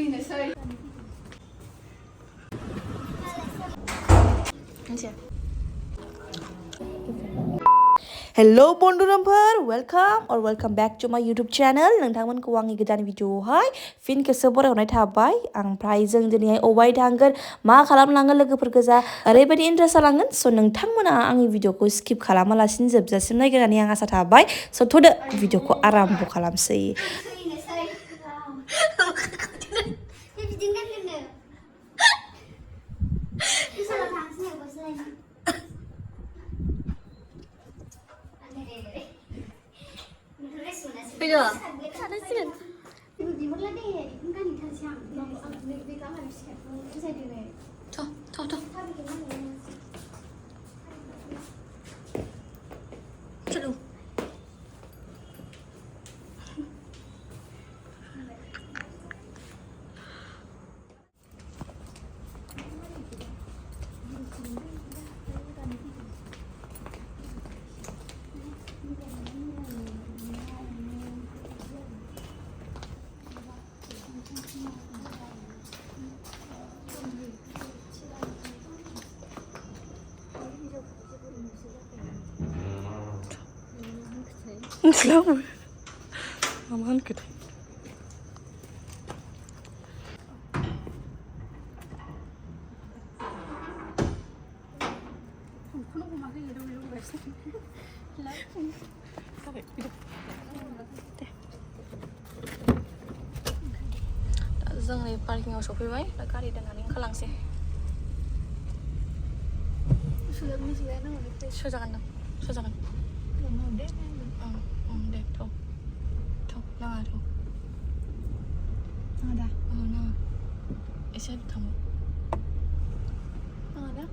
Hello bondurumफोर welcome back to my YouTube channel नोंथांमोनखौ आंनि गोदान भिडिअआवहाय फिन खेबसे बरायहरनाय थाबाय ओमफ्राय जों दिनैहाय अबाय थांगोन मा खालामलांगोन लोगोफोर गोजा ओरैबायदि इन्ट्रेस्ट जालांगोन स' नोंथांमोना आंनि भिडिअखौ स्किप खालामालासिनो जोबजासिम नायगोन होननानै आं आसा थाबाय स' थ'दो भिडिअखौ आराम्भ खालामसै Bây Selamat. Aman gede. जों नै पार्किंआव सफैबाय दा गारि दोननानै ओंखारलांसै सोजागोन deh tuh naga tuh naga isi ada tamu naga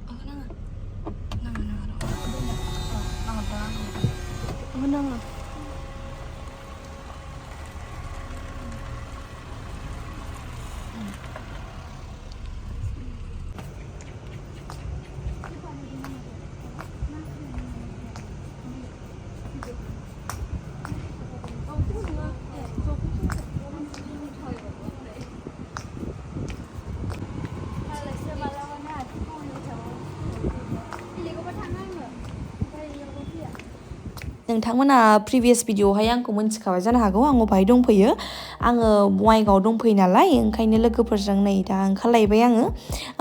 नोंथांमोना प्रिभियास भिडिअआवहाय आंखौ मोनथिखाबाय जानो हागौ आं अबाहाय दंफैयो आङो बङाइगावआव दंफैयो नालाय ओंखायनो लोगोफोरजों नै दा ओंखारलायबाय आङो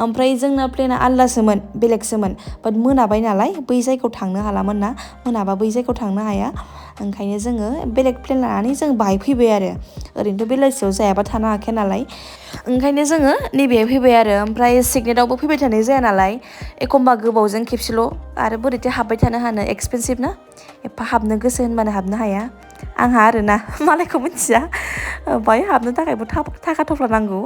ओमफ्राय जोंना प्लेना आलदासोमोन बेलेगसोमोन बाट मोनाबाय नालाय बै जायगायाव थांनो हालामोन ना मोनाबा बै जायगायाव थांनो हाया ओंखायनो जोङो बेलेग प्लेन लानानै जों बाहाय फैबाय आरो ओरैनोथ' बेलासियाव जायाबा थानो हाखाया नालाय ओंखायनो जोङो नैबेहाय फैबाय आरो ओमफ्राय सिगनेटआवबो फैबाय थानाय जाया नालाय एखमबा गोबावजों खेबसेल' आरो बोरैथो हाबबाय थानो हानो एक्सपेन्सिभ ना एफा हाबनो गोसो होनबानो हाबनो हाया आंहा आरोना मालायखौ मिथिया बाहाय हाबनो थाखायबो थाखा थफ्ला नांगौ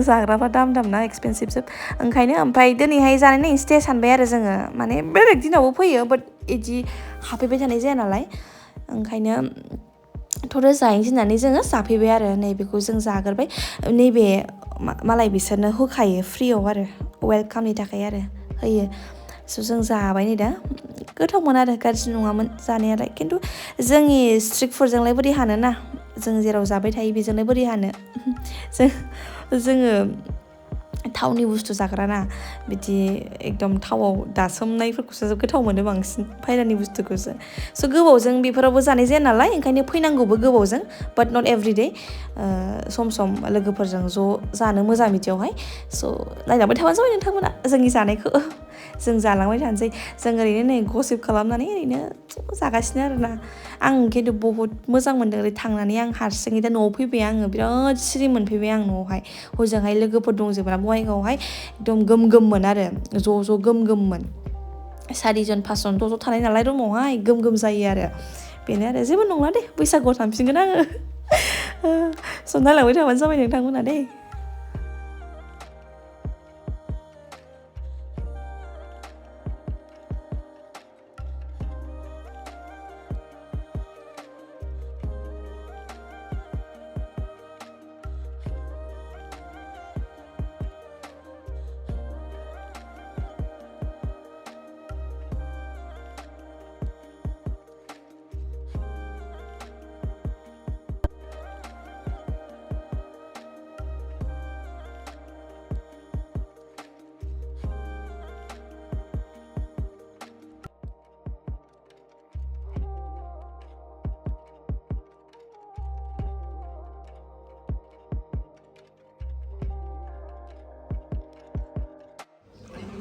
जाग्राफ्रा दाम ना एक्सपेन्सिभजोब ओंखायनो ओमफ्राय दिनैहाय जानाय नायनोसै सानबाय आरो जोङो माने बेलेग दिनावबो फैयो बाट इदि हाबफैबाय थानाय जाया नालाय ओंखायनो थ'रो जाहैनोसै होननानै जोङो जाफैबाय आरो नैबेखौ जों जाग्रोबाय नैबे मालाय बिसोरनो होखायो फ्रियाव आरो वेलकामनि थाखाय आरो होयो स' जों जाबाय नै दा गोथावमोन आरो गाज्रि नङामोन जानायालाय खिन्थु जोंनि स्ट्रिटफोरजोंलाय बोरै हानो ना जों जेराव जाबाय थायो बेजोंलाय बोरै हानो जोङो थावनि बुस्थु जाग्राना बिदि एकदम थावआव दासोमनायफोरखौसो गोथाव मोनो बांसिन बाहेरानि बुस्थुखौसो स' गोबावजों बेफोरावबो जानाय जाया नालाय ओंखायनो फैनांगौबो गोबावजों बाट नट एभ्रिडे सम लोगोफोरजों ज' जानो मोजां बिदियावहाय स' नायलांबाय थाबानो जाबाय नोंथांमोना जोंनि जानायखौ जों जालांबाय थानोसै जों ओरैनो नै गसिप खालामनानै ओरैनो जागासिनो आरोना आं खिन्थु बहुत मोजां मोनदों ओरै थांनानै आं हारसिङै दा न'आव फैबाय आङो बिराद सिरि मोनफैबाय आं न'आवहाय हजोंहाय लोगोफोर दंजोबोना बङाइगावआवहाय एकदम गोममोन आरो ज' गोममोन 4 जन 5 जन ज' थानाय नालाय रुमावहाय गोम जायो आरो बेनो आरो जेबो नंला दे बैसागुआव थांफिनगोन आङो स' नायलांबाय थाबानो जाबाय नोंथांमोना दे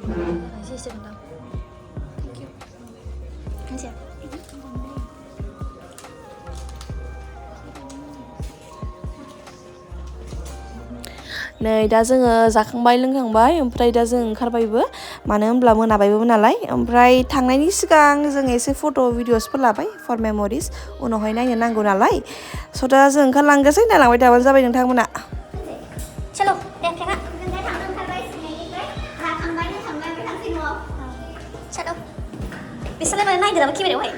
谢谢领导。Thank you。感谢。 नै दा जोङो जाखांबाय लोंखांबाय ओमफ्राय दा जों ओंखारबायबो मानो होनब्ला मोनाबायबो नालाय ओमफ्राय थांनायनि सिगां जों एसे फट' भिडिअसफोर लाबाय फर मेम'रिस उनावहाय नायनो नांगौ नालाय स' दा जों ओंखारलांगासै नायलांबाय थाबानो जाबाय नोंथांमोना चलो दे फेंगा जों दा थांनो ओंखारबाय सिनायनिफ्राय जाखांबाय लोंखांबाय ओमफ्राय थांसै न'आव चलो बिसोरलाय मानो नायदों नामा केमेरायावहाय